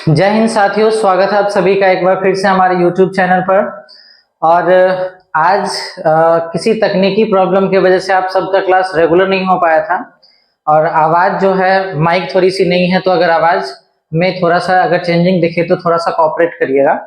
जय हिंद साथियों, स्वागत है आप सभी का एक बार फिर से हमारे YouTube चैनल पर। और आज किसी तकनीकी प्रॉब्लम की वजह से आप सबका क्लास रेगुलर नहीं हो पाया था और आवाज़ जो है माइक थोड़ी सी नहीं है, तो अगर आवाज़ में थोड़ा सा अगर चेंजिंग दिखे तो थोड़ा सा कोऑपरेट करिएगा।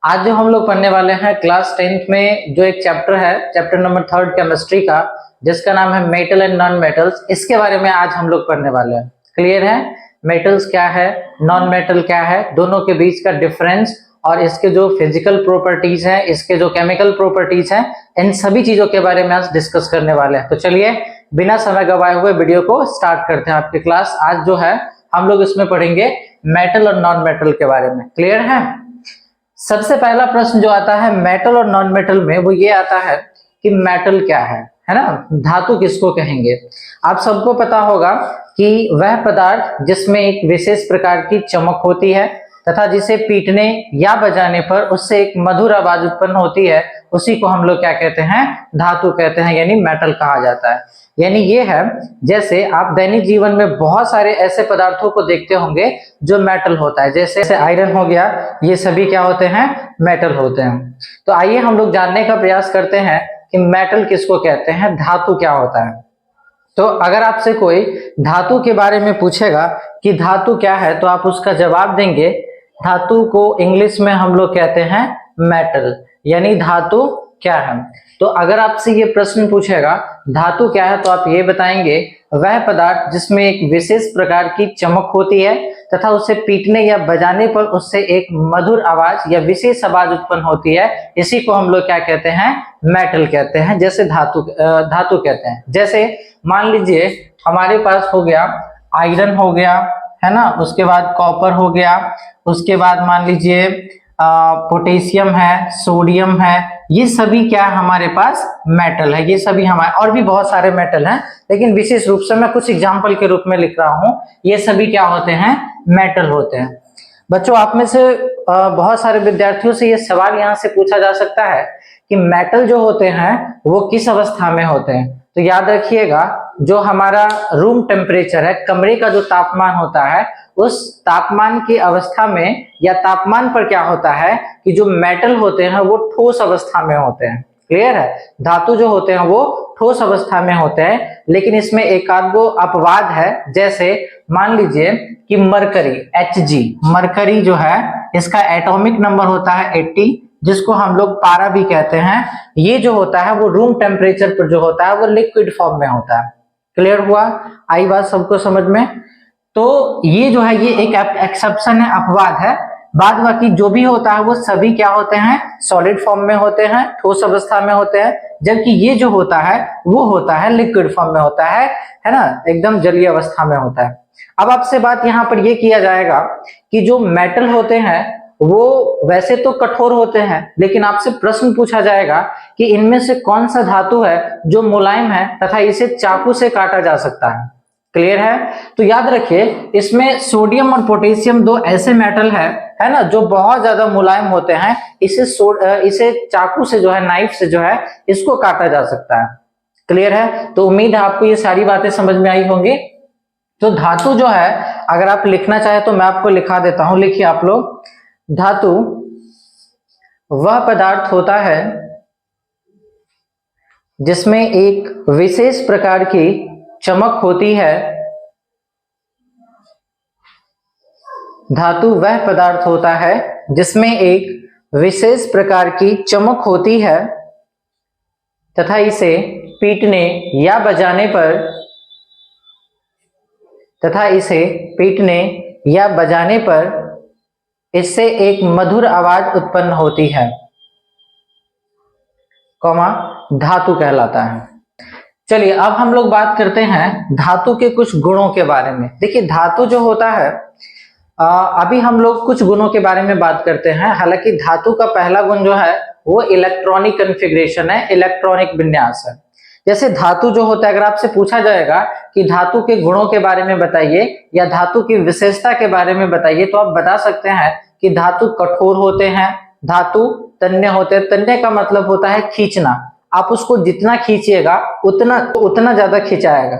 आज जो हम लोग पढ़ने वाले हैं क्लास 10th में जो एक चैप्टर है, चैप्टर नंबर 3 केमिस्ट्री का, जिसका नाम है मेटल एंड नॉन मेटल्स, इसके बारे में आज हम लोग पढ़ने वाले हैं। क्लियर है? मेटल्स क्या है, नॉन मेटल क्या है, दोनों के बीच का डिफरेंस और इसके जो फिजिकल प्रॉपर्टीज हैं, इसके जो केमिकल प्रॉपर्टीज हैं, इन सभी चीजों के बारे में आज डिस्कस करने वाले हैं। तो चलिए बिना समय गवाए हुए वीडियो को स्टार्ट करते हैं। आपकी क्लास आज जो है हम लोग इसमें पढ़ेंगे मेटल और नॉन मेटल के बारे में। क्लियर है? सबसे पहला प्रश्न जो आता है मेटल और नॉन मेटल में, वो ये आता है कि मेटल क्या है ना? धातु किसको कहेंगे? आप सबको पता होगा कि वह पदार्थ जिसमें एक विशेष प्रकार की चमक होती है तथा जिसे पीटने या बजाने पर उससे एक मधुर आवाज उत्पन्न होती है, उसी को हम लोग क्या कहते हैं? धातु कहते हैं, यानी मेटल कहा जाता है। यानी ये है, जैसे आप दैनिक जीवन में बहुत सारे ऐसे पदार्थों को देखते होंगे जो मेटल होता है, जैसे आयरन हो गया, ये सभी क्या होते हैं? मेटल होते हैं। तो आइए हम लोग जानने का प्रयास करते हैं कि मेटल किसको कहते हैं, धातु क्या होता है। तो अगर आपसे कोई धातु के बारे में पूछेगा कि धातु क्या है, तो आप उसका जवाब देंगे धातु को इंग्लिश में हम लोग कहते हैं मेटल, यानी धातु क्या है। तो अगर आपसे ये प्रश्न पूछेगा धातु क्या है, तो आप ये बताएंगे वह पदार्थ जिसमें एक विशेष प्रकार की चमक होती है तथा उसे पीटने या बजाने पर उससे एक मधुर आवाज या विशेष आवाज उत्पन्न होती है, इसी को हम लोग क्या कहते हैं? मेटल कहते हैं। जैसे धातु कहते हैं, जैसे मान लीजिए हमारे पास हो गया आयरन हो गया, है ना, उसके बाद कॉपर हो गया, उसके बाद मान लीजिए पोटेशियम है, सोडियम है, ये सभी क्या हमारे पास मेटल है। ये सभी हमारे, और भी बहुत सारे मेटल हैं, लेकिन विशेष रूप से मैं कुछ एग्जांपल के रूप में लिख रहा हूं। ये सभी क्या होते हैं? मेटल होते हैं। बच्चों, आप में से बहुत सारे विद्यार्थियों से ये सवाल यहाँ से पूछा जा सकता है कि मेटल जो होते हैं वो किस अवस्था में होते हैं। तो याद रखिएगा, जो हमारा रूम टेम्परेचर है, कमरे का जो तापमान होता है, उस तापमान की अवस्था में या तापमान पर क्या होता है कि जो मेटल होते हैं वो ठोस अवस्था में होते हैं। क्लियर है? धातु जो होते हैं वो ठोस अवस्था में होते हैं, लेकिन इसमें एक आध गो अपवाद है। जैसे मान लीजिए कि मरकरी, Hg, मरकरी जो है इसका एटॉमिक नंबर होता है 80, जिसको हम लोग पारा भी कहते हैं। ये जो होता है वो रूम टेम्परेचर पर जो होता है वो लिक्विड फॉर्म में होता है। क्लियर हुआ? आई बात सबको समझ में? तो ये जो है ये एक एक्सेप्शन है, अपवाद है। बाद बाकी जो भी होता है वो सभी क्या होते हैं? सॉलिड फॉर्म में होते हैं, ठोस अवस्था में होते हैं, जबकि ये जो होता है वो होता है लिक्विड फॉर्म में होता है ना, एकदम जलीय अवस्था में होता है। अब आपसे बात यहाँ पर ये किया जाएगा कि जो मेटल होते हैं वो वैसे तो कठोर होते हैं, लेकिन आपसे प्रश्न पूछा जाएगा कि इनमें से कौन सा धातु है जो मुलायम है तथा इसे चाकू से काटा जा सकता है। क्लियर है? तो याद रखिए, इसमें सोडियम और पोटेशियम दो ऐसे मेटल है ना, जो बहुत ज्यादा मुलायम होते हैं। इसे चाकू से जो है, नाइफ से जो है, इसको काटा जा सकता है। क्लियर है? तो उम्मीद है आपको ये सारी बातें समझ में आई होंगी। तो धातु जो है, अगर आप लिखना चाहे तो मैं आपको लिखा देता हूं, लिखिए आप लोग। धातु वह पदार्थ होता है जिसमें एक विशेष प्रकार की चमक होती है। धातु वह पदार्थ होता है जिसमें एक विशेष प्रकार की चमक होती है तथा इसे पीटने या बजाने पर इससे एक मधुर आवाज उत्पन्न होती है, धातु कहलाता है। चलिए अब हम लोग बात करते हैं धातु के कुछ गुणों के बारे में। देखिए, धातु जो होता है, अभी हम लोग कुछ गुणों के बारे में बात करते हैं। हालांकि धातु का पहला गुण जो है वो इलेक्ट्रॉनिक कॉन्फ़िगरेशन है, इलेक्ट्रॉनिक विन्यास है। जैसे धातु जो होता है, अगर आपसे पूछा जाएगा कि धातु के गुणों के बारे में बताइए या धातु की विशेषता के बारे में बताइए, तो आप बता सकते हैं कि धातु कठोर होते हैं, धातु तन्य होते हैं। तन्य का मतलब होता है खींचना। आप उसको जितना खींचिएगा उतना ज्यादा खिंचाएगा।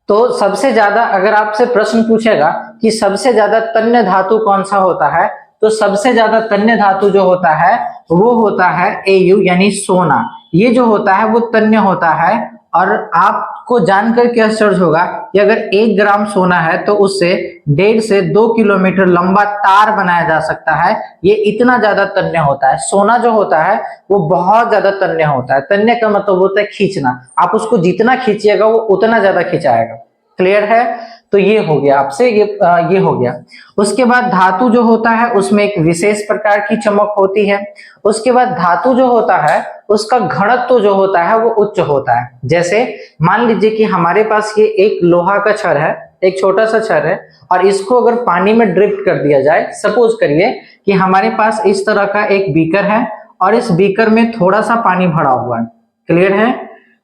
तो सबसे ज्यादा अगर आपसे प्रश्न पूछेगा कि सबसे ज्यादा तन्य धातु कौन सा होता है, तो सबसे ज्यादा तन्य धातु जो होता है वो होता है Au यानी सोना। ये जो होता है वो तन्य होता है। और आपको जानकर के आश्चर्य होगा कि अगर 1 ग्राम सोना है तो उससे 1.5 से 2 किलोमीटर लंबा तार बनाया जा सकता है। ये इतना ज्यादा तन्य होता है। सोना जो होता है वो बहुत ज्यादा तन्य होता है। तन्य का मतलब होता है खींचना। आप उसको जितना खींचिएगा वो उतना ज्यादा खिंचाएगा। क्लियर है? तो ये हो गया आपसे, ये हो गया। उसके बाद धातु जो होता है उसमें एक विशेष प्रकार की चमक होती है। उसके बाद धातु जो होता है उसका घनत्व जो होता है वो उच्च होता है। जैसे मान लीजिए कि हमारे पास ये एक लोहा का छड़ है, एक छोटा सा छड़ है, और इसको अगर पानी में ड्रिफ्ट कर दिया जाए, सपोज करिए कि हमारे पास इस तरह का एक बीकर है और इस बीकर में थोड़ा सा पानी भरा हुआ है। क्लियर है?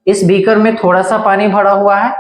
इस बीकर में थोड़ा सा पानी भरा हुआ है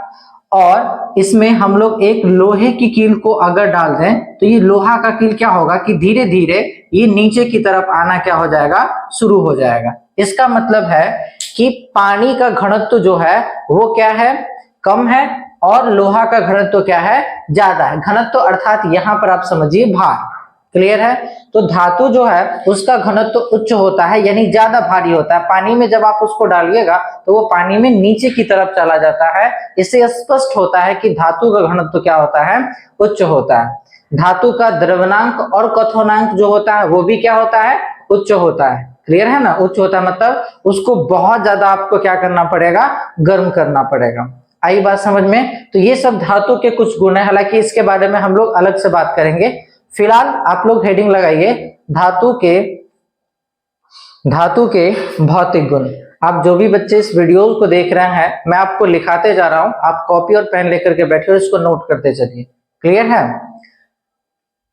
और इसमें हम लोग एक लोहे की कील को अगर डाल दें तो ये लोहा का कील क्या होगा कि धीरे धीरे ये नीचे की तरफ आना क्या हो जाएगा, शुरू हो जाएगा। इसका मतलब है कि पानी का घनत्व जो है वो क्या है, कम है, और लोहा का घनत्व क्या है, ज्यादा है। घनत्व अर्थात यहां पर आप समझिए भार। क्लियर है? तो धातु जो है उसका घनत्व उच्च होता है यानी ज्यादा भारी होता है। पानी में जब आप उसको डालिएगा तो वो पानी में नीचे की तरफ चला जाता है। इससे स्पष्ट होता है कि धातु का घनत्व क्या होता है, उच्च होता है। धातु का द्रवनांक और कथनांक जो होता है वो भी क्या होता है, उच्च होता है। क्लियर है ना? उच्च होता है मतलब उसको बहुत ज्यादा आपको क्या करना पड़ेगा, गर्म करना पड़ेगा। आई बात समझ में? तो ये सब धातु के कुछ गुण है, हालांकि इसके बारे में हम लोग अलग से बात करेंगे। फिलहाल आप लोग हेडिंग लगाइए धातु के भौतिक गुण। आप जो भी बच्चे इस वीडियो को देख रहे हैं मैं आपको लिखाते जा रहा हूं, आप कॉपी और पेन लेकर के बैठे हो, इसको नोट करते चलिए। क्लियर है?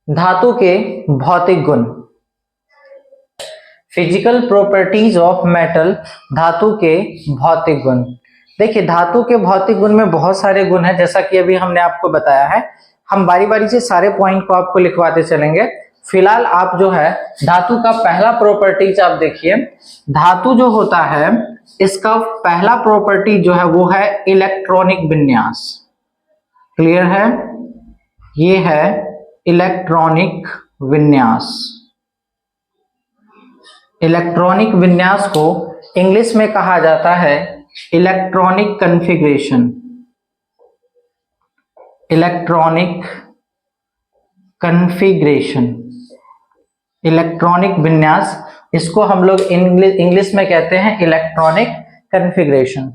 धातु के भौतिक गुण, फिजिकल प्रॉपर्टीज ऑफ मेटल, धातु के भौतिक गुण। देखिए धातु के भौतिक गुण में बहुत सारे गुण हैं, जैसा कि अभी हमने आपको बताया है। हम बारी बारी से सारे पॉइंट को आपको लिखवाते चलेंगे। फिलहाल आप जो है धातु का पहला प्रॉपर्टीज आप देखिए। धातु जो होता है इसका पहला प्रॉपर्टी जो है वो है इलेक्ट्रॉनिक विन्यास। क्लियर है? ये है इलेक्ट्रॉनिक विन्यास। इलेक्ट्रॉनिक विन्यास को इंग्लिश में कहा जाता है electronic configuration. Electronic configuration, electronic विन्यास, इसको हम लोग इंग्लिश में कहते हैं इलेक्ट्रॉनिक कॉन्फ़िगरेशन।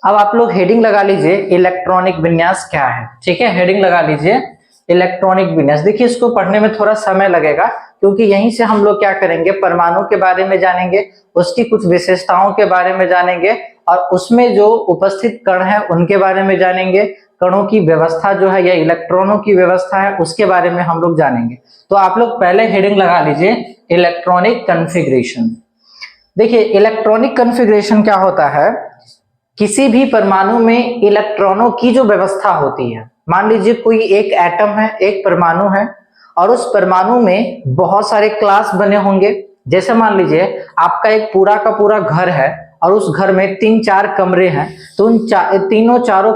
अब आप लोग हेडिंग लगा लीजिए इलेक्ट्रॉनिक विन्यास क्या है। ठीक है, हेडिंग लगा लीजिए इलेक्ट्रॉनिक विन्यास। देखिए इसको पढ़ने में थोड़ा समय लगेगा क्योंकि यहीं से हम लोग क्या करेंगे, परमाणु के बारे में जानेंगे, उसकी कुछ विशेषताओं के बारे में जानेंगे और उसमें जो उपस्थित कण है उनके बारे में जानेंगे। कणों की व्यवस्था जो है या इलेक्ट्रॉनों की व्यवस्था है उसके बारे में हम लोग जानेंगे। तो आप लोग पहले हेडिंग लगा लीजिए इलेक्ट्रॉनिक कॉन्फ़िगरेशन। देखिए इलेक्ट्रॉनिक कॉन्फ़िगरेशन क्या होता है, किसी भी परमाणु में इलेक्ट्रॉनों की जो व्यवस्था होती है। मान लीजिए कोई एक एटम है, एक परमाणु है और उस परमाणु में बहुत सारे क्लास बने होंगे। जैसे मान लीजिए आपका एक पूरा का पूरा घर है और उस घर में 3-4 कमरे हैं, तो उन तीनों चारों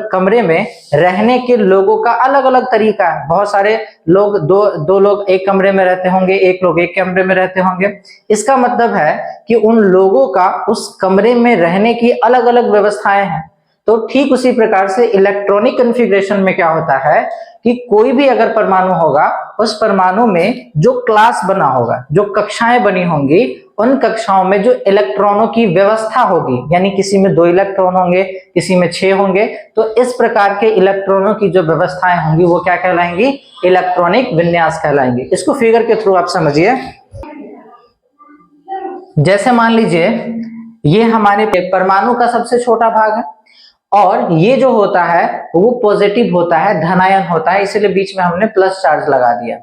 कमरे में रहने के लोगों का अलग अलग तरीका है। बहुत सारे लोग दो लोग एक कमरे में रहते होंगे, एक लोग एक कमरे में रहते होंगे। इसका मतलब है कि उन लोगों का उस कमरे में रहने की अलग अलग व्यवस्थाएं हैं। तो ठीक उसी प्रकार से इलेक्ट्रॉनिक कॉन्फ़िगरेशन में क्या होता है कि कोई भी अगर परमाणु होगा उस परमाणु में जो क्लास बना होगा, जो कक्षाएं बनी होंगी, उन कक्षाओं में जो इलेक्ट्रॉनों की व्यवस्था होगी, यानी किसी में 2 इलेक्ट्रॉन होंगे, किसी में 6 होंगे, तो इस प्रकार के इलेक्ट्रॉनों की जो व्यवस्थाएं होंगी वो क्या कहलाएंगी, इलेक्ट्रॉनिक विन्यास कहलाएंगी। इसको फिगर के थ्रू आप समझिए। जैसे मान लीजिए ये हमारे परमाणु का सबसे छोटा भाग है और ये जो होता है वो पॉजिटिव होता है, धनायन होता है, इसलिए बीच में हमने प्लस चार्ज लगा दिया।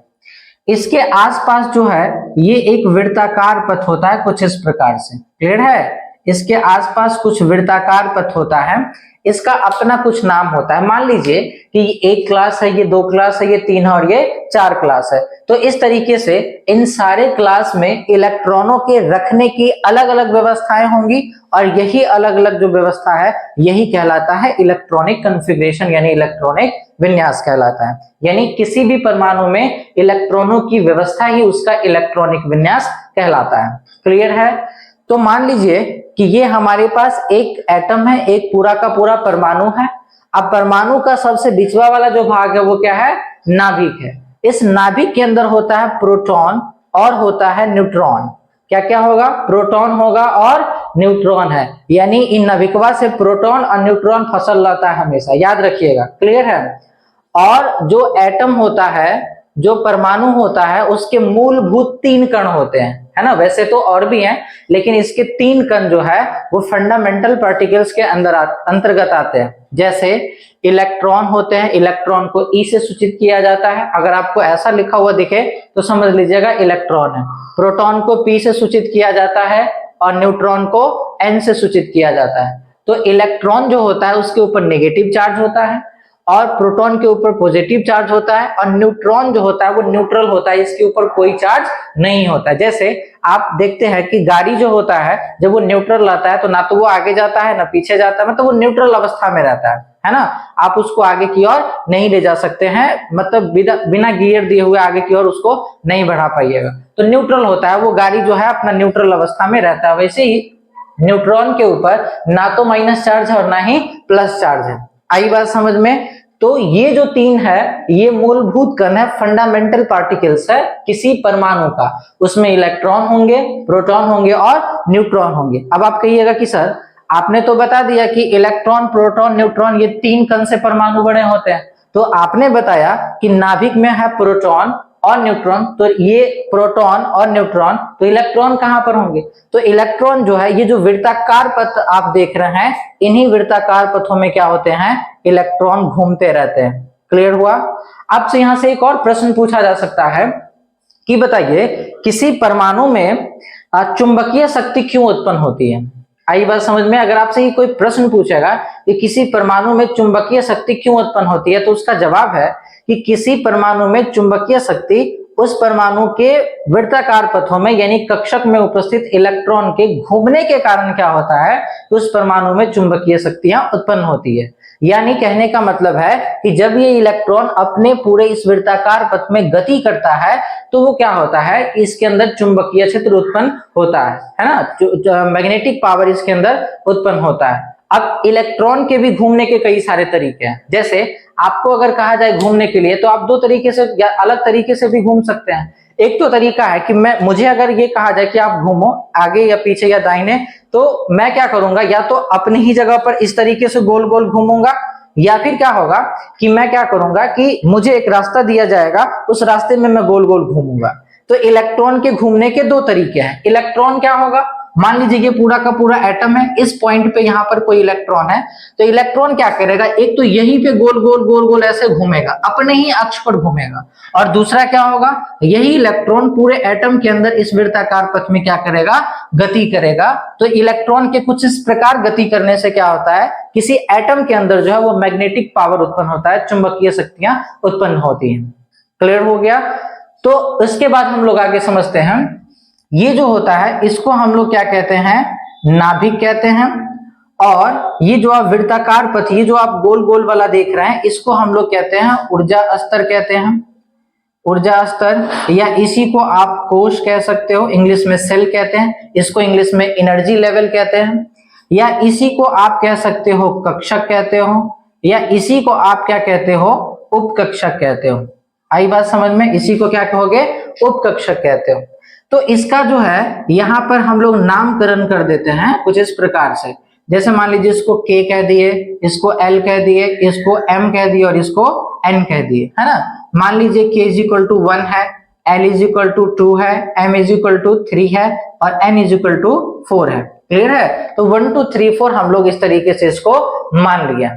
इसके आसपास जो है ये एक वृत्ताकार पथ होता है कुछ इस प्रकार से। क्लियर है? इसके आसपास कुछ वृत्ताकार पथ होता है, इसका अपना कुछ नाम होता है। मान लीजिए कि एक क्लास है, ये 2 क्लास है, ये 3 है और ये 4 क्लास है। तो इस तरीके से इन सारे क्लास में इलेक्ट्रॉनों के रखने की अलग अलग व्यवस्थाएं होंगी और यही अलग अलग जो व्यवस्था है यही कहलाता है इलेक्ट्रॉनिक कॉन्फ़िगरेशन, यानी इलेक्ट्रॉनिक विन्यास कहलाता है। यानी किसी भी परमाणु में इलेक्ट्रॉनों की व्यवस्था ही उसका इलेक्ट्रॉनिक विन्यास कहलाता है। क्लियर है? तो मान लीजिए कि ये हमारे पास एक एटम है, एक पूरा का पूरा परमाणु है। अब परमाणु का सबसे बिचवा वाला जो भाग है वो क्या है? नाभिक है। इस नाभिक के अंदर होता है प्रोटॉन और होता है न्यूट्रॉन। क्या क्या होगा? प्रोटॉन होगा और न्यूट्रॉन है, यानी इन नाभिकवा से प्रोटॉन और न्यूट्रॉन फसल रहता है हमेशा, याद रखिएगा। क्लियर है? और जो एटम होता है, जो परमाणु होता है, उसके मूलभूत 3 कण होते हैं, है ना। वैसे तो और भी हैं, लेकिन इसके 3 कण जो है वो फंडामेंटल पार्टिकल्स के अंतर्गत आते हैं। जैसे इलेक्ट्रॉन होते हैं, इलेक्ट्रॉन को ई से सूचित किया जाता है। अगर आपको ऐसा लिखा हुआ दिखे तो समझ लीजिएगा इलेक्ट्रॉन है। प्रोटॉन को पी से सूचित किया जाता है और न्यूट्रॉन को एन से सूचित किया जाता है। तो इलेक्ट्रॉन जो होता है उसके ऊपर नेगेटिव चार्ज होता है और प्रोटॉन के ऊपर पॉजिटिव चार्ज होता है, और न्यूट्रॉन जो होता है वो न्यूट्रल होता है, इसके ऊपर कोई चार्ज नहीं होता। जैसे आप देखते हैं कि गाड़ी जो होता है जब वो न्यूट्रल रहता है तो ना तो वो आगे जाता है ना पीछे जाता है, मतलब वो न्यूट्रल अवस्था में रहता है ना। आप उसको आगे की ओर नहीं ले जा सकते हैं, मतलब बिना गियर दिए हुए आगे की ओर उसको नहीं बढ़ा पाइएगा। तो न्यूट्रल होता है, वो गाड़ी जो है अपना न्यूट्रल अवस्था में रहता है। वैसे ही न्यूट्रॉन के ऊपर ना तो माइनस चार्ज है और ना ही प्लस चार्ज है। आई बात समझ में? तो ये जो 3 है ये मूलभूत कण है, फंडामेंटल पार्टिकल्स है किसी परमाणु का। उसमें इलेक्ट्रॉन होंगे, प्रोटॉन होंगे और न्यूट्रॉन होंगे। अब आप कहिएगा कि सर आपने तो बता दिया कि इलेक्ट्रॉन, प्रोटॉन, न्यूट्रॉन ये 3 कण से परमाणु बने होते हैं, तो आपने बताया कि नाभिक में है प्रोटॉन और न्यूट्रॉन, तो ये प्रोटॉन और न्यूट्रॉन, तो इलेक्ट्रॉन कहां पर होंगे? तो इलेक्ट्रॉन जो है, ये जो वृत्ताकार पथ आप देख रहे हैं, इन्हीं वृत्ताकार पथों में क्या होते हैं? इलेक्ट्रॉन घूमते रहते हैं। क्लियर हुआ? आपसे यहां से एक और प्रश्न पूछा जा सकता है कि बताइए किसी परमाणु में चुंबकीय शक्ति क्यों उत्पन्न होती है? आई बात समझ में? अगर आपसे ये कोई प्रश्न पूछेगा कि किसी परमाणु में चुंबकीय शक्ति क्यों उत्पन्न होती है, तो उसका जवाब है कि किसी परमाणु में चुंबकीय शक्ति उस परमाणु के वृत्ताकार पथों में यानी कक्षक में उपस्थित इलेक्ट्रॉन के घूमने के कारण क्या होता है कि उस परमाणु में चुंबकीय शक्तियां उत्पन्न होती है। यानी कहने का मतलब है कि जब ये इलेक्ट्रॉन अपने पूरे इस वृत्ताकार पथ में गति करता है तो वो क्या होता है कि इसके अंदर चुंबकीय क्षेत्र उत्पन्न होता है ना। मैग्नेटिक पावर इसके अंदर उत्पन्न होता है। अब इलेक्ट्रॉन के भी घूमने के कई सारे तरीके हैं। जैसे आपको अगर कहा जाए घूमने के लिए तो आप 2 तरीके से या अलग तरीके से भी घूम सकते हैं। एक तो तरीका है कि मुझे अगर ये कहा जाए कि आप घूमो आगे या पीछे या दाहिने, तो मैं क्या करूंगा, या तो अपनी ही जगह पर इस तरीके से गोल गोल घूमूंगा, या फिर क्या होगा कि मैं क्या करूंगा कि मुझे एक रास्ता दिया जाएगा, उस रास्ते में मैं गोल गोल घूमूंगा। तो इलेक्ट्रॉन के घूमने के 2 तरीके हैं। इलेक्ट्रॉन क्या होगा, मान लीजिए ये पूरा का पूरा एटम है, इस पॉइंट पे यहाँ पर कोई इलेक्ट्रॉन है, तो इलेक्ट्रॉन क्या करेगा, एक तो यहीं पे गोल गोल गोल गोल ऐसे घूमेगा, अपने ही अक्ष पर घूमेगा, और दूसरा क्या होगा, यही इलेक्ट्रॉन पूरे एटम के अंदर इस वृत्ताकार पथ में क्या करेगा, गति करेगा। तो इलेक्ट्रॉन के कुछ इस प्रकार गति करने से क्या होता है, किसी एटम के अंदर जो है वो मैग्नेटिक पावर उत्पन्न होता है, चुंबकीय शक्तियां उत्पन्न होती हैं। क्लियर हो गया? तो इसके बाद हम लोग आगे समझते हैं, ये जो होता है इसको हम लोग क्या कहते हैं, नाभिक कहते हैं। और ये जो आप वृत्ताकार पथ, ये जो आप गोल गोल वाला देख रहे हैं, इसको हम लोग कहते हैं ऊर्जा स्तर कहते हैं, ऊर्जा स्तर, या इसी को आप कोश कह सकते हो, इंग्लिश में सेल कहते हैं, इसको इंग्लिश में एनर्जी लेवल कहते हैं, या इसी को आप कह सकते हो कक्षक कहते हो, या इसी को आप क्या कहते हो, उपकक्षक कहते हो। आई बात समझ में? इसी को क्या कहोगे, उपकक्षक कहते हो। तो इसका जो है यहाँ पर हम लोग नामकरण कर देते हैं कुछ इस प्रकार से, जैसे मान लीजिए इसको K कह दिए, इसको L कह दिए, इसको M कह दिए और इसको N कह दिए, है ना। मान लीजिए K इज इक्वल टू 1 है, L इज इक्वल टू 2 है, M इज इक्वल टू 3 है और N इज इक्वल टू 4 है। क्लियर है? तो 1 2 3 4 हम लोग इस तरीके से इसको मान लिया।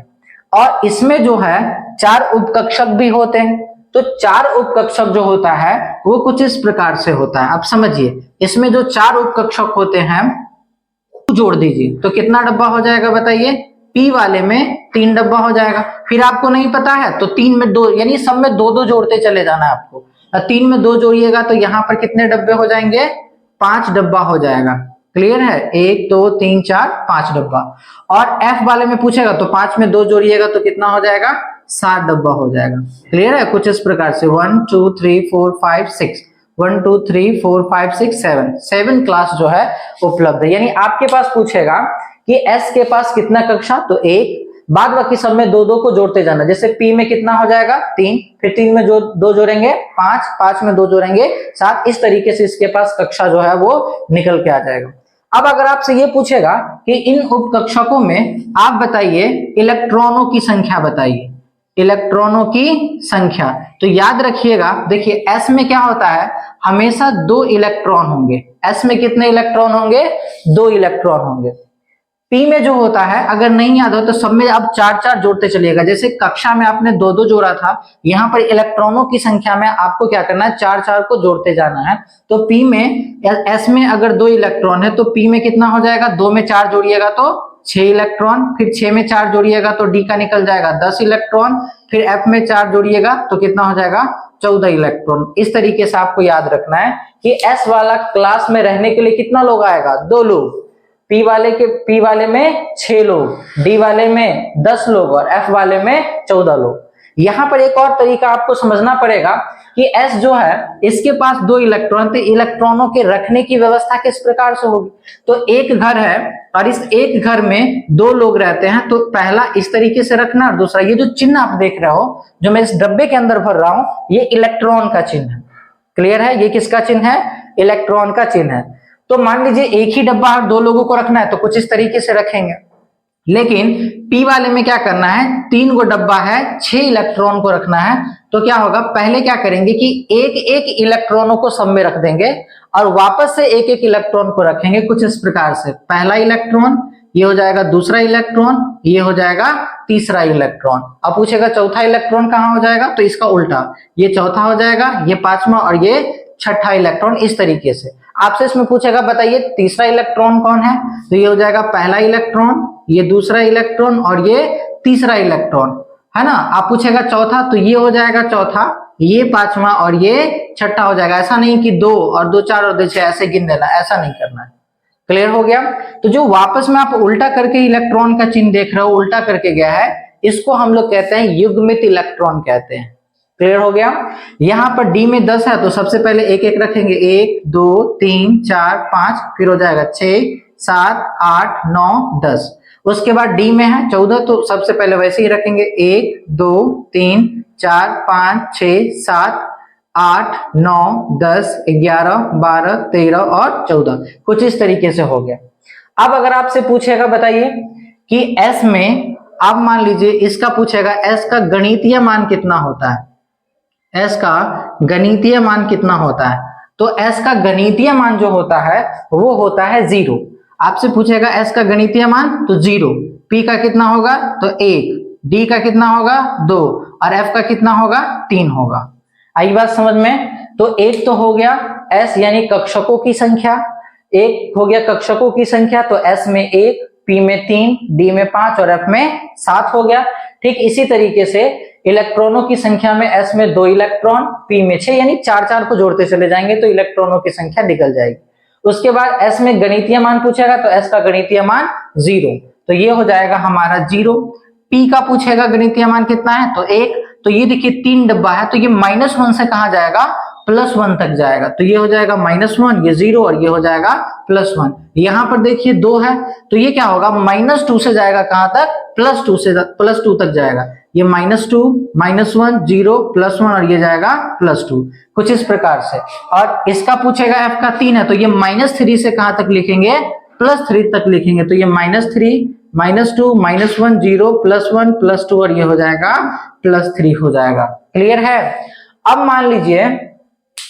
और इसमें जो है 4 उपकक्षक भी होते हैं। तो 4 उपकक्षक जो होता है वो कुछ इस प्रकार से होता है। अब समझिए, इसमें जो 4 उपकक्षक होते हैं जोड़ दीजिए तो कितना डब्बा हो जाएगा बताइए, पी वाले में 3 डब्बा हो जाएगा। फिर आपको नहीं पता है तो 3 में 2 यानी सब में 2-2 जोड़ते चले जाना है आपको। 3 में 2 जोड़िएगा तो यहाँ पर कितने डब्बे हो जाएंगे, 5 डब्बा हो जाएगा। क्लियर है, 1 2 3 4 5 डब्बा। और एफ वाले में पूछेगा तो 5 में 2 जोड़िएगा तो कितना हो जाएगा, 7 डब्बा हो जाएगा। क्लियर है, कुछ इस प्रकार से 1 2 3 4 5 6 1 2 3 4 5 6 7 क्लास जो है उपलब्ध है। यानी आपके पास पूछेगा कि एस के पास कितना कक्षा, तो 1, बाद बाकी सब में 2-2 को जोड़ते जाना। जैसे पी में कितना हो जाएगा 3, फिर 3 में जो 2 जोड़ेंगे 5, 5 में 2 जोड़ेंगे 7, इस तरीके से इसके पास कक्षा जो है वो निकल के आ जाएगा। अब अगर आपसे ये पूछेगा कि इन उपकक्षकों में आप बताइए इलेक्ट्रॉनों की संख्या बताइए, इलेक्ट्रॉनों की संख्या, तो याद रखिएगा देखिए एस में क्या होता है, हमेशा 2 इलेक्ट्रॉन होंगे। एस में कितने इलेक्ट्रॉन होंगे, 2 इलेक्ट्रॉन होंगे। पी में जो होता है अगर नहीं याद हो तो सब में आप 4-4 जोड़ते चलिएगा। जैसे कक्षा में आपने 2-2 जोड़ा था, यहाँ पर इलेक्ट्रॉनों की संख्या में आपको क्या करना है, 4-4 को जोड़ते जाना है। तो पी में, एस में अगर 2 इलेक्ट्रॉन है तो पी में कितना हो जाएगा, 2 में 4 जोड़िएगा तो 6 इलेक्ट्रॉन, फिर 6 में 4 जोड़िएगा तो डी का निकल जाएगा 10 इलेक्ट्रॉन, फिर एफ में 4 जोड़िएगा तो कितना हो जाएगा 14 इलेक्ट्रॉन। इस तरीके से आपको याद रखना है कि एस वाला क्लास में रहने के लिए कितना लोग आएगा, 2 लोग। पी वाले में 6 लोग, डी वाले में 10 लोग और एफ वाले में 14 लोग। यहाँ पर एक और तरीका आपको समझना पड़ेगा कि एस जो है इसके पास 2 इलेक्ट्रॉन, तो इलेक्ट्रॉनों के रखने की व्यवस्था किस प्रकार से होगी। तो एक घर है और इस एक घर में 2 लोग रहते हैं, तो पहला इस तरीके से रखना और दूसरा ये जो चिन्ह आप देख रहे हो जो मैं इस डब्बे के अंदर भर रहा हूं, ये इलेक्ट्रॉन का चिन्ह है। क्लियर है, ये किसका चिन्ह है, इलेक्ट्रॉन का चिन्ह है। तो मान लीजिए एक ही डब्बा और 2 लोगों को रखना है तो कुछ इस तरीके से रखेंगे, लेकिन पी वाले में क्या करना है, 3 गो डब्बा है, 6 इलेक्ट्रॉन को रखना है। तो क्या होगा, पहले क्या करेंगे कि एक एक इलेक्ट्रॉनों को सब में रख देंगे और वापस से एक एक इलेक्ट्रॉन को रखेंगे कुछ इस प्रकार से। पहला इलेक्ट्रॉन ये हो जाएगा, दूसरा इलेक्ट्रॉन ये हो जाएगा, तीसरा इलेक्ट्रॉन। अब पूछेगा चौथा इलेक्ट्रॉन कहाँ हो जाएगा, तो इसका उल्टा, ये चौथा हो जाएगा, ये 5वां और ये 6ठा इलेक्ट्रॉन। इस तरीके से आपसे इसमें पूछेगा बताइए तीसरा इलेक्ट्रॉन कौन है, तो ये हो जाएगा पहला इलेक्ट्रॉन, ये दूसरा इलेक्ट्रॉन और ये तीसरा इलेक्ट्रॉन, है ना। आप पूछेगा चौथा, तो ये हो जाएगा चौथा, ये 5वां और ये 6ठा हो जाएगा। ऐसा नहीं कि 2 और 2 4 और 2 6 ऐसे गिन देना, ऐसा नहीं करना है। क्लियर हो गया। तो जो वापस में आप उल्टा करके इलेक्ट्रॉन का चिन्ह देख रहे हो, उल्टा करके गया है, इसको हम लोग कहते हैं युग्मित इलेक्ट्रॉन कहते हैं। क्लियर हो गया। यहां पर डी में 10 है तो सबसे पहले एक एक रखेंगे, 1 2 3 4 5, फिर हो जाएगा 6 7 8 9 10। उसके बाद डी में है 14 तो सबसे पहले वैसे ही रखेंगे, 1 2 3 4 5 6 7 8 9 10 11 12 13 और 14, कुछ इस तरीके से हो गया। अब अगर आपसे पूछेगा बताइए कि एस में, अब मान लीजिए इसका पूछेगा एस का गणितीय मान कितना होता है, एस का गणितीय मान कितना होता है, तो एस का गणितीय मान जो होता है वो होता है 0। आपसे पूछेगा एस का गणितीय मान तो 0, पी का कितना होगा तो 1, डी का कितना होगा 2 और एफ का कितना होगा 3 होगा। आई बात समझ में। तो एक तो हो गया एस यानी कक्षकों की संख्या, एक हो गया कक्षकों की संख्या, तो एस में 1, पी में 3, डी में 5 और एफ में 7 हो गया। ठीक इसी तरीके से इलेक्ट्रॉनों की संख्या में एस में 2 इलेक्ट्रॉन, पी में 6, यानी 4-4 को जोड़ते चले जाएंगे तो इलेक्ट्रॉनों की संख्या निकल जाएगी। उसके बाद एस में गणितीय मान पूछेगा तो एस का गणितीय मान 0, तो ये हो जाएगा हमारा 0। पी का पूछेगा गणितीय मान कितना है तो 1, तो ये देखिए 3 डब्बा है तो ये -1 से कहां जाएगा, +1 तक जाएगा, तो ये हो जाएगा -1, ये 0 और ये हो जाएगा +1। यहाँ पर देखिए 2 है तो ये क्या होगा, -2 से जाएगा कहां तक, +2 तक जाएगा। ये -2 -1 0 +1 और ये जाएगा +2, कुछ इस प्रकार से। और इसका पूछेगा एफ का 3 है तो ये -3 से कहां तक लिखेंगे, +3 तक लिखेंगे, तो ये -3 -2 -1 0 +1 +2 और ये हो जाएगा +3 हो जाएगा। क्लियर है। अब मान लीजिए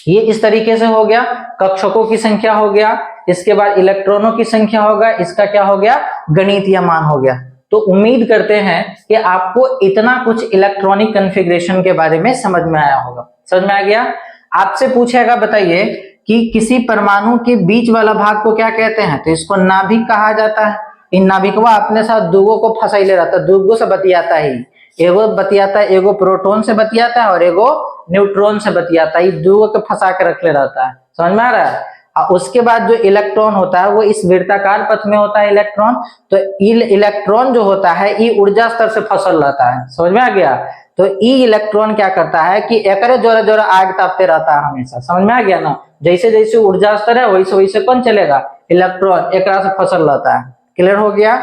ये इस तरीके से हो गया, कक्षकों की संख्या हो गया, इसके बाद इलेक्ट्रॉनों की संख्या होगा, इसका क्या हो गया, गणितीय मान हो गया। तो उम्मीद करते हैं कि आपको इतना कुछ इलेक्ट्रॉनिक कॉन्फ़िगरेशन के बारे में समझ में आया होगा। समझ में आ गया। आपसे पूछेगा बताइए कि किसी परमाणु के बीच वाला भाग को क्या कहते हैं, तो इसको नाभिक कहा जाता है। इन नाभिकवा अपने साथ दूगो को फंसाइले रहता है, दूगो से बतियाता ही, एगो बतियाता है, एगो प्रोटॉन से बतियाता है और एगो न्यूट्रॉन से बतियाता है, दूगो के फंसा के रख ले रहता है। समझ में आ रहा है। उसके बाद जो इलेक्ट्रॉन होता है वो इस वृत्ताकार पथ में होता है इलेक्ट्रॉन, तो इलेक्ट्रॉन जो होता है ई ऊर्जा स्तर से फसल रहता है। समझ में आ गया। तो ई इलेक्ट्रॉन क्या करता है कि एकरे जोरे जोरे आग तापते रहता है हमेशा। समझ में आ गया ना। जैसे जैसे ऊर्जा स्तर है वैसे वैसे कौन चलेगा, इलेक्ट्रॉन एकरा से फसल रहता है। क्लियर हो गया।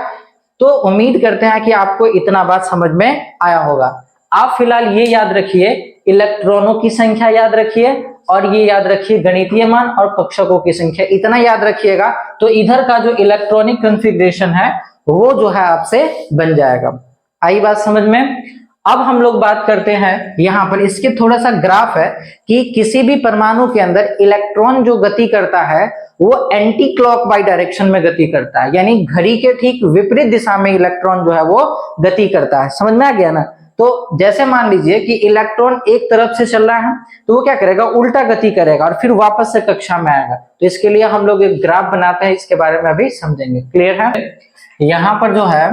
तो उम्मीद करते हैं कि आपको इतना बात समझ में आया होगा। आप फिलहाल ये याद रखिए, इलेक्ट्रॉनों की संख्या याद रखिए और ये याद रखिए गणितीय मान और कक्षकों की संख्या, इतना याद रखिएगा तो इधर का जो इलेक्ट्रॉनिक कॉन्फ़िगरेशन है वो जो है आपसे बन जाएगा। आई बात समझ में। अब हम लोग बात करते हैं यहाँ पर, इसके थोड़ा सा ग्राफ है कि किसी भी परमाणु के अंदर इलेक्ट्रॉन जो गति करता है वो एंटी क्लॉक बाई डायरेक्शन में गति करता है, यानी घड़ी के ठीक विपरीत दिशा में इलेक्ट्रॉन जो है वो गति करता है। समझ में आ गया ना। तो जैसे मान लीजिए कि इलेक्ट्रॉन एक तरफ से चल रहा है तो वो क्या करेगा, उल्टा गति करेगा और फिर वापस से कक्षा में आएगा। तो इसके लिए हम लोग एक ग्राफ बनाते हैं, इसके बारे में अभी समझेंगे। क्लियर है। यहाँ पर जो है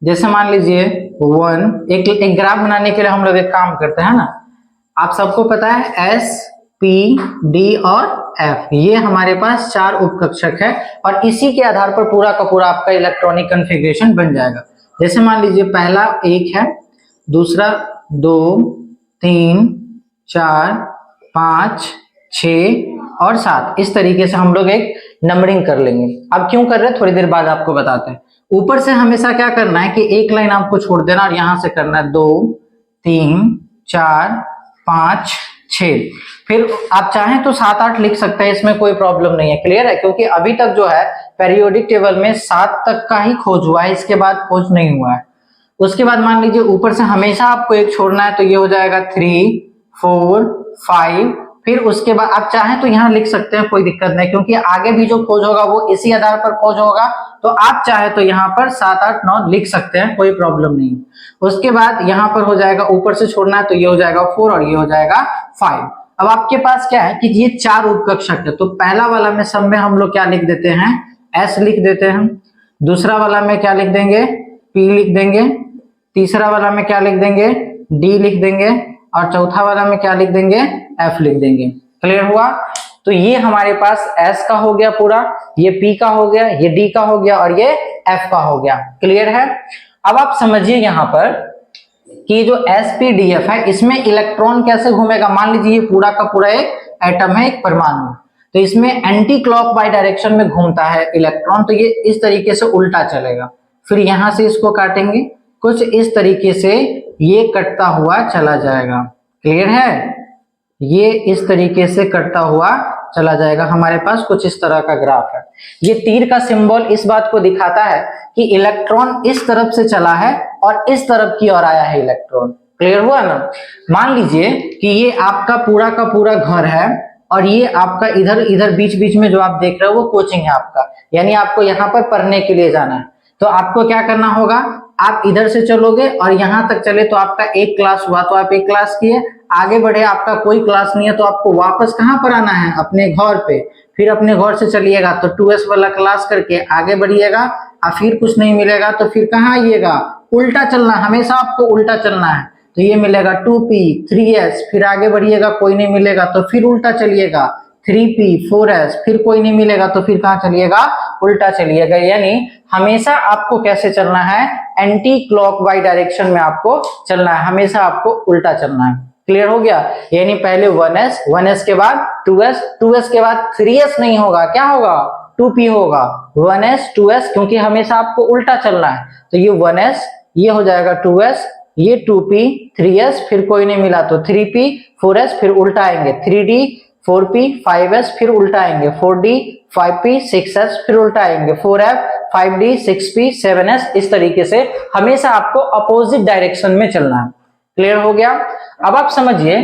जैसे मान लीजिए एक ग्राफ बनाने के लिए हम लोग एक काम करते हैं ना, आप सबको पता है एस पी डी और एफ, ये हमारे पास 4 उपकक्षक है और इसी के आधार पर पूरा का पूरा आपका इलेक्ट्रॉनिक कॉन्फ़िगरेशन बन जाएगा। जैसे मान लीजिए पहला 1 है, दूसरा 2 3 4 5 6 और 7, इस तरीके से हम लोग एक नंबरिंग कर लेंगे। अब क्यों कर रहे हैं थोड़ी देर बाद आपको बताते हैं। ऊपर से हमेशा क्या करना है कि एक लाइन आपको छोड़ देना और यहां से करना है 2 3 4 5 6, फिर आप चाहें तो 7 8 लिख सकते हैं, इसमें कोई प्रॉब्लम नहीं है। क्लियर है। क्योंकि अभी तक जो है पेरियोडिक टेबल में 7 तक का ही खोज हुआ है, इसके बाद खोज नहीं हुआ है। उसके बाद मान लीजिए ऊपर से हमेशा आपको एक छोड़ना है, तो ये हो जाएगा 3 4 5, फिर उसके बाद आप चाहें तो यहाँ लिख सकते हैं, कोई दिक्कत नहीं, क्योंकि आगे भी जो खोज होगा वो इसी आधार पर खोज होगा। तो आप चाहे तो यहाँ पर 7 8 9 लिख सकते हैं, कोई प्रॉब्लम नहीं। उसके बाद यहाँ पर हो जाएगा, ऊपर से छोड़ना है तो ये हो जाएगा 4 और ये हो जाएगा 5। अब आपके पास क्या है कि ये 4 उपकक्षक है, तो पहला वाला में सब में हम लोग क्या लिख देते हैं, S लिख देते हैं। दूसरा वाला में क्या लिख देंगे, P लिख देंगे। तीसरा वाला में क्या लिख देंगे, D लिख देंगे और चौथा वाला में क्या लिख देंगे, F लिख देंगे। क्लियर हुआ। तो ये हमारे पास S का हो गया पूरा, ये P का हो गया, ये D का हो गया और ये F का हो गया। क्लियर है। अब आप समझिए यहाँ पर कि जो SPDF है इसमें इलेक्ट्रॉन कैसे घूमेगा। मान लीजिए ये पूरा का पूरा एक एटम है, एक परमाणु, तो इसमें एंटी क्लॉक बाई डायरेक्शन में घूमता है इलेक्ट्रॉन, तो ये इस तरीके से उल्टा चलेगा। फिर यहां से इसको काटेंगे, कुछ इस तरीके से ये कटता हुआ चला जाएगा। क्लियर है। ये इस तरीके से कटता हुआ चला जाएगा। हमारे पास कुछ इस तरह का ग्राफ है। ये तीर का सिंबल इस बात को दिखाता है कि इलेक्ट्रॉन इस तरफ से चला है और इस तरफ की ओर आया है इलेक्ट्रॉन। क्लियर हुआ ना। मान लीजिए कि ये आपका पूरा का पूरा घर है और ये आपका इधर इधर बीच बीच में जो आप देख रहे हो वो कोचिंग है आपका, यानी आपको यहाँ पर पढ़ने के लिए जाना है। तो आपको क्या करना होगा, आप इधर से चलोगे और यहाँ तक चले तो आपका एक क्लास हुआ, तो आप एक क्लास किए, आगे बढ़े आपका कोई क्लास नहीं है, तो आपको वापस कहाँ पर आना है, अपने घर पे। फिर अपने घर से चलिएगा तो 2S वाला क्लास करके आगे बढ़िएगा और फिर कुछ नहीं मिलेगा तो फिर कहाँ आइएगा, उल्टा चलना, हमेशा आपको उल्टा चलना है। तो ये मिलेगा 2P 3S, फिर आगे बढ़िएगा कोई नहीं मिलेगा तो फिर उल्टा चलिएगा 3P 4S, फिर कोई नहीं मिलेगा तो फिर कहाँ चलिएगा, उल्टा चलिएगा। यानी हमेशा आपको कैसे चलना है, एंटी क्लॉक वाइज डायरेक्शन में आपको चलना है, हमेशा आपको उल्टा चलना है। क्लियर हो गया। यानी पहले 1S के बाद 2S के बाद 3S नहीं होगा, क्या होगा, 2P होगा, 1S 2S, क्योंकि हमेशा आपको उल्टा चलना है। तो ये 1S, ये हो जाएगा 2S, ये 2P 3S, फिर कोई नहीं मिला तो 3P 4S, फिर उल्टा आएंगे 3D 4P 5S, फिर उल्टा आएंगे 4D 5P 6S, फिर उल्टा आएंगे 4F 5D 6P 7S। इस तरीके से हमेशा आपको अपोजिट डायरेक्शन में चलना है। क्लियर हो गया। अब आप समझिए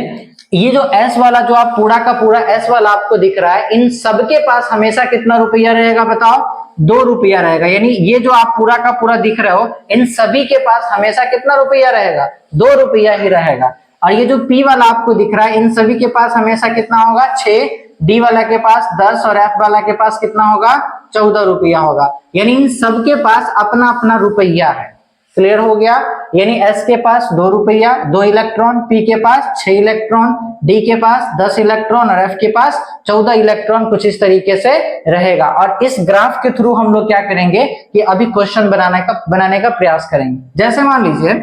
ये जो S वाला, जो आप पूरा का पूरा S वाला आपको दिख रहा है, इन सबके पास हमेशा कितना रुपया रहेगा बताओ, 2 रुपया रहेगा। यानी ये जो आप पूरा का पूरा दिख रहे हो, इन सभी के पास हमेशा कितना रुपया रहेगा, 2 रुपया ही रहेगा। और ये जो P वाला आपको दिख रहा है, इन सभी के पास हमेशा कितना होगा, 6 डी वाला के पास 10 और एफ वाला के पास कितना होगा, 14 रुपया होगा। यानी इन सबके पास अपना अपना रुपया है। क्लियर हो गया। यानी एस के पास 2 रुपया 2 इलेक्ट्रॉन, पी के पास 6 इलेक्ट्रॉन, डी के पास 10 इलेक्ट्रॉन और एफ के पास 14 इलेक्ट्रॉन, कुछ इस तरीके से रहेगा। और इस ग्राफ के थ्रू हम लोग क्या करेंगे कि अभी क्वेश्चन बनाने का प्रयास करेंगे। जैसे मान लीजिए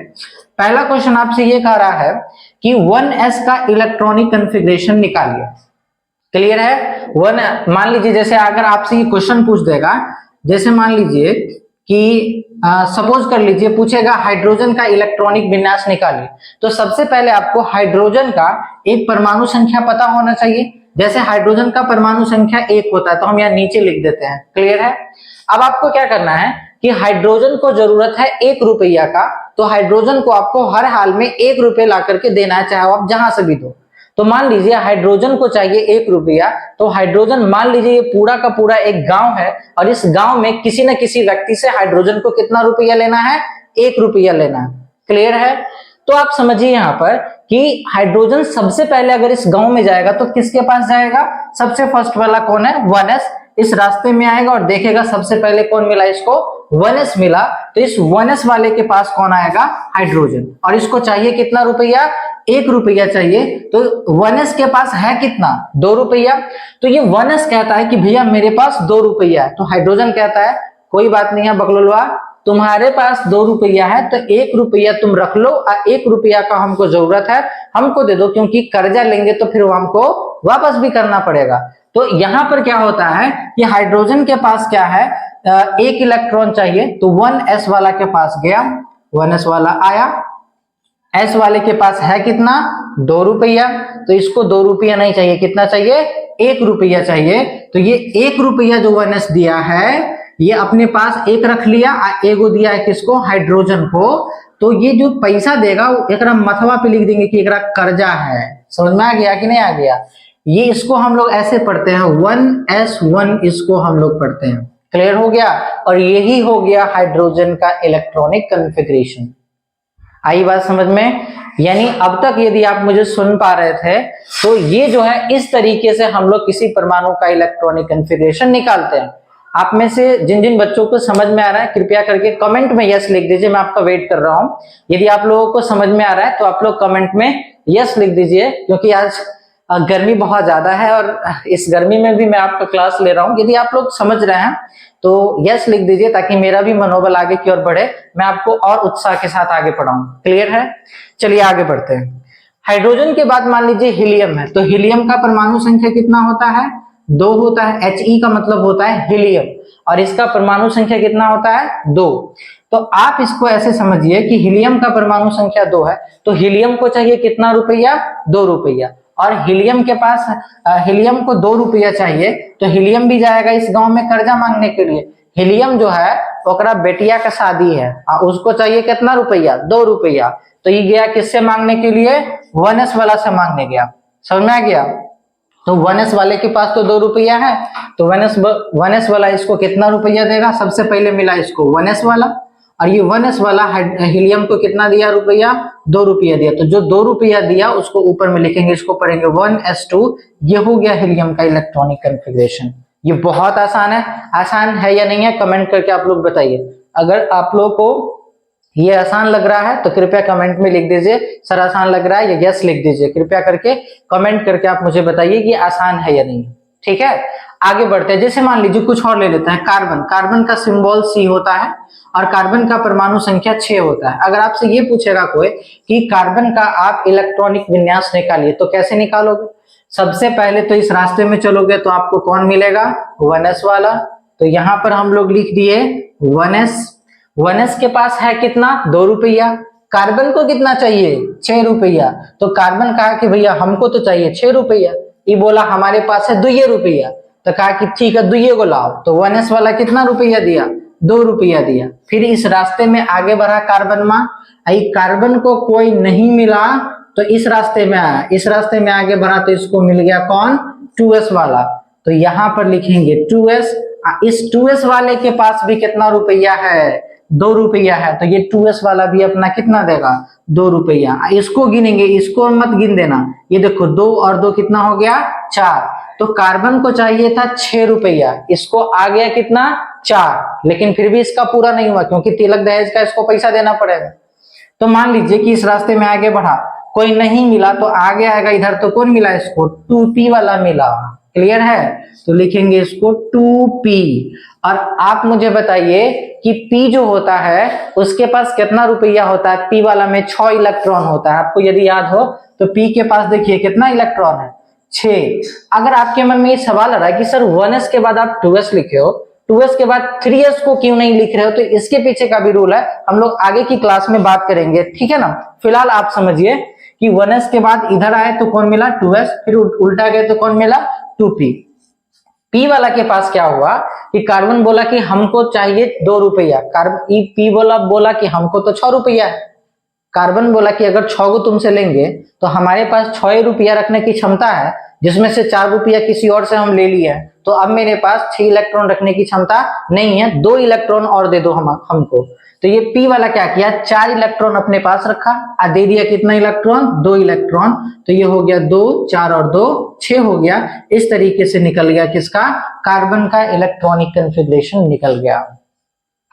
पहला क्वेश्चन आपसे ये कह रहा है कि 1s का इलेक्ट्रॉनिक कॉन्फ़िगरेशन निकालिए। क्लियर है। मान लीजिए जैसे अगर आपसे ये क्वेश्चन पूछ देगा, जैसे मान लीजिए कि सपोज कर लीजिए पूछेगा हाइड्रोजन का इलेक्ट्रॉनिक विन्यास निकालिए, तो सबसे पहले आपको हाइड्रोजन का एक परमाणु संख्या पता होना चाहिए। जैसे हाइड्रोजन का परमाणु संख्या 1 होता है तो हम यहाँ नीचे लिख देते हैं। क्लियर है। अब आपको क्या करना है कि हाइड्रोजन को जरूरत है 1 रुपया का, तो हाइड्रोजन को आपको हर हाल में 1 रुपये ला करके देना है, चाहे आप जहां से भी दो। तो मान लीजिए हाइड्रोजन को चाहिए 1 रुपया, तो हाइड्रोजन मान लीजिए ये पूरा का पूरा एक गांव है और इस गांव में किसी न किसी व्यक्ति से हाइड्रोजन को कितना रुपया लेना है, 1 रुपया लेना है। क्लियर है। तो आप समझिए यहाँ पर कि हाइड्रोजन सबसे पहले अगर इस गांव में जाएगा तो किसके पास जाएगा, सबसे फर्स्ट वाला कौन है, 1s। इस रास्ते में आएगा और देखेगा सबसे पहले कौन मिला इसको, 1s मिला, तो इस 1s वाले के पास कौन आएगा, हाइड्रोजन। और इसको चाहिए कितना रुपया, 1 रुपया चाहिए। तो 1s के पास है कितना, 2 रुपया। तो ये 1s कहता है कि भैया मेरे पास 2 रुपया है, तो हाइड्रोजन कहता है कोई बात नहीं है बकलोलवा, तुम्हारे पास 2 रुपया है तो 1 रुपया तुम रख लो और 1 रुपया का हमको जरूरत है, हमको दे दो, क्योंकि कर्जा लेंगे तो फिर वो हमको वापस भी करना पड़ेगा। तो यहाँ पर क्या होता है कि हाइड्रोजन के पास क्या है, 1 इलेक्ट्रॉन चाहिए, तो 1s वाला के पास गया, 1s वाला आया, s वाले के पास है कितना, 2 रुपया, तो इसको 2 रुपया नहीं चाहिए, कितना चाहिए, 1 रुपया चाहिए। तो ये 1 रुपया जो 1s दिया है ये अपने पास 1 रख लिया, एगो दिया है किसको, हाइड्रोजन को। तो ये जो पैसा देगा वो एक मथवा पे लिख देंगे कि एक कर्जा है। समझ में आ गया कि नहीं आ गया। ये इसको हम लोग ऐसे पढ़ते हैं 1s1, इसको हम लोग पढ़ते हैं। क्लियर हो गया। और यही हो गया हाइड्रोजन का इलेक्ट्रॉनिक कॉन्फ़िगरेशन। आई बात समझ में। यानी अब तक यदि आप मुझे सुन पा रहे थे तो ये जो है इस तरीके से हम लोग किसी परमाणु का इलेक्ट्रॉनिक कॉन्फ़िगरेशन निकालते हैं। आप में से जिन जिन बच्चों को समझ में आ रहा है कृपया करके कमेंट में यस लिख दीजिए, मैं आपका वेट कर रहा हूं। यदि आप लोगों को समझ में आ रहा है तो आप लोग कमेंट में यस लिख दीजिए, क्योंकि आज गर्मी बहुत ज्यादा है और इस गर्मी में भी मैं आपका क्लास ले रहा हूं। यदि आप लोग समझ रहे हैं तो यस लिख दीजिए ताकि मेरा भी मनोबल आगे की ओर बढ़े, मैं आपको और उत्साह के साथ आगे पढ़ाऊं। क्लियर है। चलिए आगे बढ़ते हैं। हाइड्रोजन के बाद मान लीजिए हीलियम है, तो हीलियम का परमाणु संख्या कितना होता है, 2 होता है। He का मतलब होता है हीलियम और इसका परमाणु संख्या कितना होता है, 2। तो आप इसको ऐसे समझिए कि हीलियम का परमाणु संख्या 2 है, तो हीलियम को चाहिए कितना रुपया, 2 रुपया। और हीलियम के पास हीलियम को 2 रुपया चाहिए, तो हीलियम भी जाएगा इस गांव में कर्जा मांगने के लिए। हीलियम जो है ओकरा बेटिया का शादी है, उसको चाहिए कितना रुपया, 2 रुपया। तो ये गया किससे मांगने के लिए, 1s वाला से मांगने गया। समझ में आ गया। तो 1s वाले के पास तो 2 रुपया है, तो 1s वाला इसको कितना रुपया देगा, सबसे पहले मिला इसको 1s वाला, और ये 1s वाला हीलियम को कितना दिया रुपया, 2 रुपया दिया। तो जो 2 रुपया दिया उसको ऊपर में लिखेंगे, इसको पढ़ेंगे 1s2। ये हो गया हीलियम का इलेक्ट्रॉनिक कॉन्फ़िगरेशन। ये बहुत आसान है या नहीं है, कमेंट करके आप लोग बताइए। अगर आप लोग को ये आसान लग रहा है तो कृपया कमेंट में लिख दीजिए सर आसान लग रहा है, या यस लिख दीजिए। कृपया करके कमेंट करके आप मुझे बताइए कि आसान है या नहीं। ठीक है। आगे बढ़ते हैं। जैसे मान लीजिए कुछ और ले लेते हैं, कार्बन। कार्बन का सिंबल C होता है और कार्बन का परमाणु संख्या 6 होता है। अगर आपसे ये पूछेगा कोई कि कार्बन का आप इलेक्ट्रॉनिक विन्यास निकालिए, तो कैसे निकालोगे, सबसे पहले तो इस रास्ते में चलोगे तो आपको कौन मिलेगा, 1s वाला। तो यहाँ पर हम लोग लिख दिए 1s के पास है कितना, 2 रुपया। कार्बन को कितना चाहिए, 6 रुपया। तो कार्बन कहा कि भैया हमको तो चाहिए 6 रुपया। ये बोला हमारे पास है 2 रुपया, तो कहा कि ठीक है 2 को लाओ। तो 1s वाला कितना रुपया दिया, 2 रुपया दिया। फिर इस रास्ते में आगे बढ़ा कार्बन में, कार्बन को कोई नहीं मिला तो इस रास्ते में आया, इस रास्ते में आगे बढ़ा तो इसको मिल गया कौन, 2s वाला। तो यहाँ पर लिखेंगे 2s। इस 2s वाले के पास भी कितना रुपया है, 2 रुपया है, तो ये 2s वाला भी अपना कितना देगा, 2 रुपया। इसको गिनेंगे, इसको मत गिन देना। ये देखो 2 और 2 कितना हो गया, 4। तो तो कार्बन को चाहिए था 6 रुपया, इसको आ गया कितना 4, लेकिन फिर भी इसका पूरा नहीं हुआ क्योंकि तिलक दहेज का इसको पैसा देना पड़ेगा। तो मान लीजिए कि इस रास्ते में आगे बढ़ा, कोई नहीं मिला तो आगे आएगा इधर, तो कौन मिला इसको 2p वाला मिला। क्लियर है, तो लिखेंगे इसको 2p। और आप मुझे बताइए कि p जो होता है उसके पास कितना रुपया होता है, p वाला में 6 इलेक्ट्रॉन होता है। आपको यदि याद हो तो p के पास देखिए कितना इलेक्ट्रॉन है 6। अगर आपके मन में ये सवाल आ रहा है कि सर 1s के बाद आप 2s लिखे हो, 2s के बाद 3s को क्यों नहीं लिख रहे हो, तो इसके पीछे का भी रूल है, हम लोग आगे की क्लास में बात करेंगे, ठीक है ना। फिलहाल आप समझिए कि 1s के बाद इधर आए तो कौन मिला 2s, फिर उल्टा गए तो कौन मिला 2p। p वाला के पास क्या हुआ कि कार्बन बोला कि हमको चाहिए 2 रुपया, p बोला कि हमको तो 6 रुपया है। कार्बन बोला कि अगर 6 को तुमसे लेंगे तो हमारे पास 6 रुपया रखने की क्षमता है, जिसमें से 4 रुपया किसी और से हम ले लिए, तो अब मेरे पास 6 इलेक्ट्रॉन रखने की क्षमता नहीं है, 2 इलेक्ट्रॉन और दे दो हमको। तो ये p वाला क्या किया, 4 इलेक्ट्रॉन अपने पास रखा और दे दिया कितना इलेक्ट्रॉन 2 इलेक्ट्रॉन। तो ये हो गया 2, 4 और 2 6 हो गया। इस तरीके से निकल गया किसका, कार्बन का इलेक्ट्रॉनिक कन्फिग्रेशन निकल गया।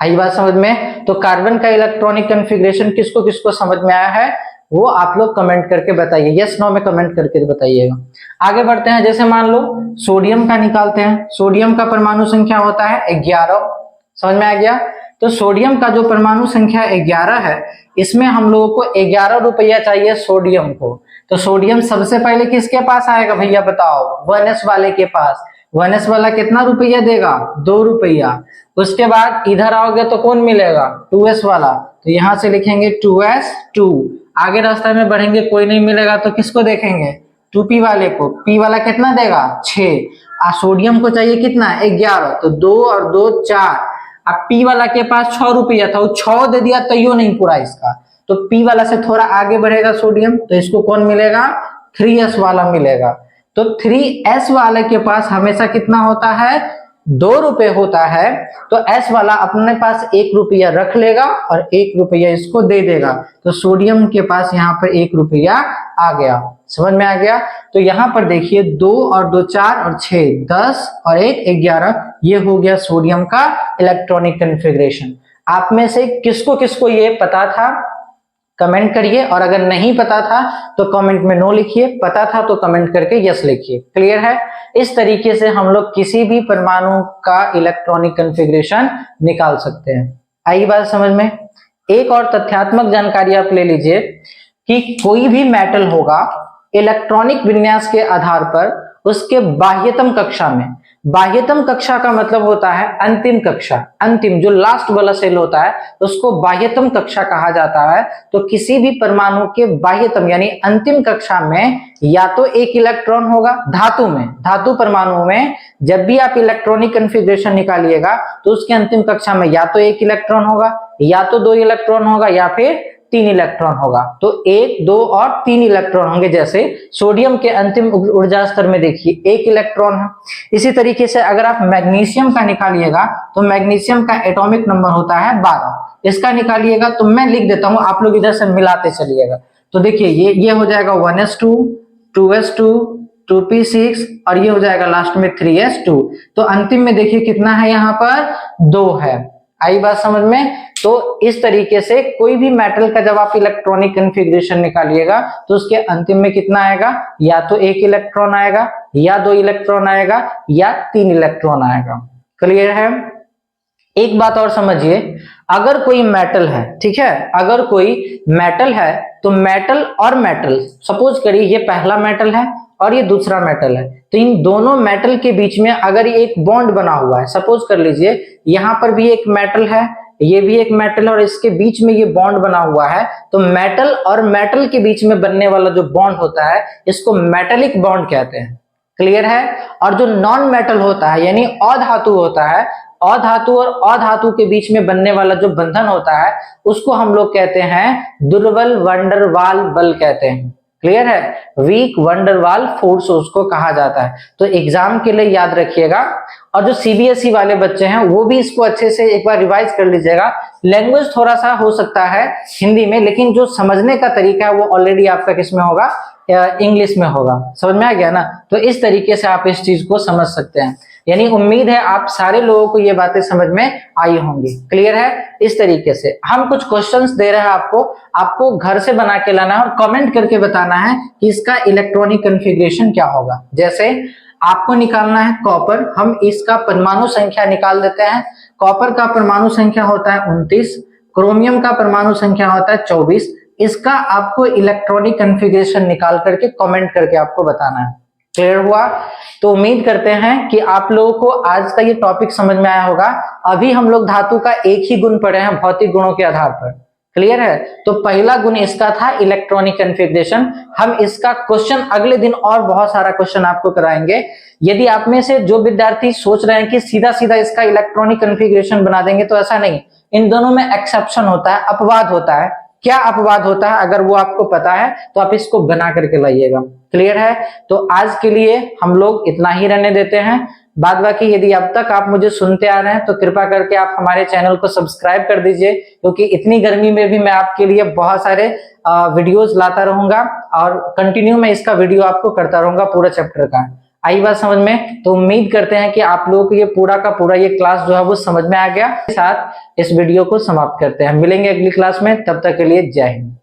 आई बात समझ में। तो कार्बन का इलेक्ट्रॉनिक कन्फिग्रेशन किसको किसको समझ में आया है वो आप लोग कमेंट करके बताइए, यस नो में कमेंट करके बताइएगा। आगे बढ़ते हैं, जैसे मान लो सोडियम का निकालते हैं। सोडियम का परमाणु संख्या होता है 11, समझ में आ गया। तो सोडियम का जो परमाणु संख्या 11 है, इसमें हम लोगों को 11 रुपया चाहिए सोडियम को। तो सोडियम सबसे पहले किसके पास आएगा भैया बताओ, 1s वाले के पास। 1s वाला कितना रुपया देगा 2 रुपया। उसके बाद इधर आओगे तो कौन मिलेगा 2s वाला, तो यहां से लिखेंगे 2s 2। आगे रास्ते में बढ़ेंगे कोई नहीं मिलेगा तो किसको देखेंगे 2p वाले को। p वाला कितना देगा 6, सोडियम को चाहिए कितना 11, तो 2 और 2 4। अब p वाला के पास 6 रुपया था, वो 6 दे दिया तो यो नहीं पूरा इसका, तो p वाला से थोड़ा आगे बढ़ेगा सोडियम, तो इसको कौन मिलेगा 3s वाला मिलेगा। तो 3s वाले के पास हमेशा कितना होता है 2 रुपए होता है, तो s वाला अपने पास 1 रुपया रख लेगा और 1 रुपया इसको दे देगा। तो सोडियम के पास यहाँ पर 1 रुपया आ गया, समझ में आ गया। तो यहाँ पर देखिए 2 और 2 4 और 6 10 और 1 11, ये हो गया सोडियम का इलेक्ट्रॉनिक कन्फिग्रेशन। आप में से किसको किसको ये पता था कमेंट करिए, और अगर नहीं पता था तो कमेंट में नो लिखिए, पता था तो कमेंट करके यस लिखिए। क्लियर है। इस तरीके से हम लोग किसी भी परमाणु का इलेक्ट्रॉनिक कन्फिग्रेशन निकाल सकते हैं। आई बात समझ में। एक और तथ्यात्मक जानकारी आप ले लीजिए कि कोई भी मेटल होगा इलेक्ट्रॉनिक विन्यास के आधार पर उसके बाह्यतम कक्षा में, बाह्यतम कक्षा का मतलब होता है अंतिम कक्षा, अंतिम जो लास्ट वाला सेल होता है उसको बाह्यतम कक्षा कहा जाता है। तो किसी भी परमाणु के बाह्यतम यानी अंतिम कक्षा में या तो 1 इलेक्ट्रॉन होगा, धातु में, धातु परमाणु में जब भी आप इलेक्ट्रॉनिक कन्फिग्रेशन निकालिएगा तो उसके अंतिम कक्षा में या तो 1 इलेक्ट्रॉन होगा, या तो 2 इलेक्ट्रॉन होगा, या फिर 3 इलेक्ट्रॉन होगा। तो 1 2 और 3 इलेक्ट्रॉन होंगे। जैसे सोडियम के अंतिम ऊर्जा स्तर में देखिए 1 इलेक्ट्रॉन है। इसी तरीके से अगर आप मैग्नीशियम का निकालिएगा तो मैग्नीशियम का एटॉमिक नंबर होता है 12। इसका निकालिएगा तो मैं लिख देता हूं, आप लोग इधर से मिलाते चलिएगा। तो देखिए ये हो जाएगा 1s2 2s2 2p6 और ये हो जाएगा लास्ट में 3s2। तो अंतिम में देखिए कितना है यहाँ पर 2 है। आई बात समझ में। तो इस तरीके से कोई भी मेटल का जब आप इलेक्ट्रॉनिक कन्फिग्रेशन निकालिएगा तो उसके अंतिम में कितना आएगा, या तो 1 इलेक्ट्रॉन आएगा, या 2 इलेक्ट्रॉन आएगा, या 3 इलेक्ट्रॉन आएगा। क्लियर है। एक बात और समझिए, अगर कोई मेटल है, ठीक है, अगर कोई मेटल है तो मेटल और मेटल, सपोज करिए ये पहला मेटल है और ये दूसरा मेटल है, तो इन दोनों मेटल के बीच में अगर ये एक बॉन्ड बना हुआ है, सपोज कर लीजिए यहाँ पर भी एक मेटल है, ये भी एक मेटल है और इसके बीच में ये बॉन्ड बना हुआ है, तो मेटल और मेटल के बीच में बनने वाला जो बॉन्ड होता है इसको मेटेलिक बॉन्ड कहते हैं। क्लियर है। और जो नॉन मेटल होता है यानी अधातु होता है, अधातु और अधातु के बीच में बनने वाला जो बंधन होता है उसको हम लोग कहते हैं दुर्बल वंडरवाल बल कहते हैं। क्लियर है। वीक वंडरवाल फोर्स उसको कहा जाता है। तो एग्जाम के लिए याद रखिएगा, और जो सीबीएसई वाले बच्चे हैं वो भी इसको अच्छे से एक बार रिवाइज कर लीजिएगा लैंग्वेज थोड़ा सा हो सकता है हिंदी में, लेकिन जो समझने का तरीका है वो ऑलरेडी आपका किस में होगा, इंग्लिश में होगा। समझ में आ गया ना? तो इस तरीके से आप इस चीज को समझ सकते हैं। यानी उम्मीद है आप सारे लोगों को ये बातें समझ में आई होंगी। क्लियर है? इस तरीके से हम कुछ क्वेश्चंस दे रहे हैं आपको घर से बना के लाना है और कमेंट करके बताना है कि इसका इलेक्ट्रॉनिक कॉन्फ़िगरेशन क्या होगा। जैसे आपको निकालना है कॉपर, हम इसका परमाणु संख्या निकाल देते हैं। कॉपर का परमाणु संख्या होता है 29, क्रोमियम का परमाणु संख्या होता है 24। इसका आपको इलेक्ट्रॉनिक कॉन्फ़िगरेशन निकाल करके कमेंट करके आपको बताना है। क्लियर हुआ? तो उम्मीद करते हैं कि आप लोगों को आज का ये टॉपिक समझ में आया होगा। अभी हम लोग धातु का एक ही गुण पढ़े हैं भौतिक गुणों के आधार पर। क्लियर है? तो पहला गुण इसका था इलेक्ट्रॉनिक कॉन्फ़िगरेशन। हम इसका क्वेश्चन अगले दिन और बहुत सारा क्वेश्चन आपको कराएंगे। यदि आप में से जो विद्यार्थी सोच रहे हैं कि सीधा सीधा इसका इलेक्ट्रॉनिक कॉन्फ़िगरेशन बना देंगे, तो ऐसा नहीं, इन दोनों में एक्सेप्शन होता है, अपवाद होता है। क्या अपवाद होता है अगर वो आपको पता है तो आप इसको बना करके लाइएगा। क्लियर है? तो आज के लिए हम लोग इतना ही रहने देते हैं। बाद बाकी यदि अब तक आप मुझे सुनते आ रहे हैं तो कृपा करके आप हमारे चैनल को सब्सक्राइब कर दीजिए, क्योंकि इतनी गर्मी में भी मैं आपके लिए बहुत सारे वीडियोस लाता रहूंगा और कंटिन्यू मैं इसका वीडियो आपको करता रहूंगा पूरा चैप्टर का। आई बात समझ में? तो उम्मीद करते हैं कि आप लोगों को ये पूरा का पूरा ये क्लास जो है वो समझ में आ गया। साथ इस वीडियो को समाप्त करते हैं। मिलेंगे अगली क्लास में, तब तक के लिए जय हिंद।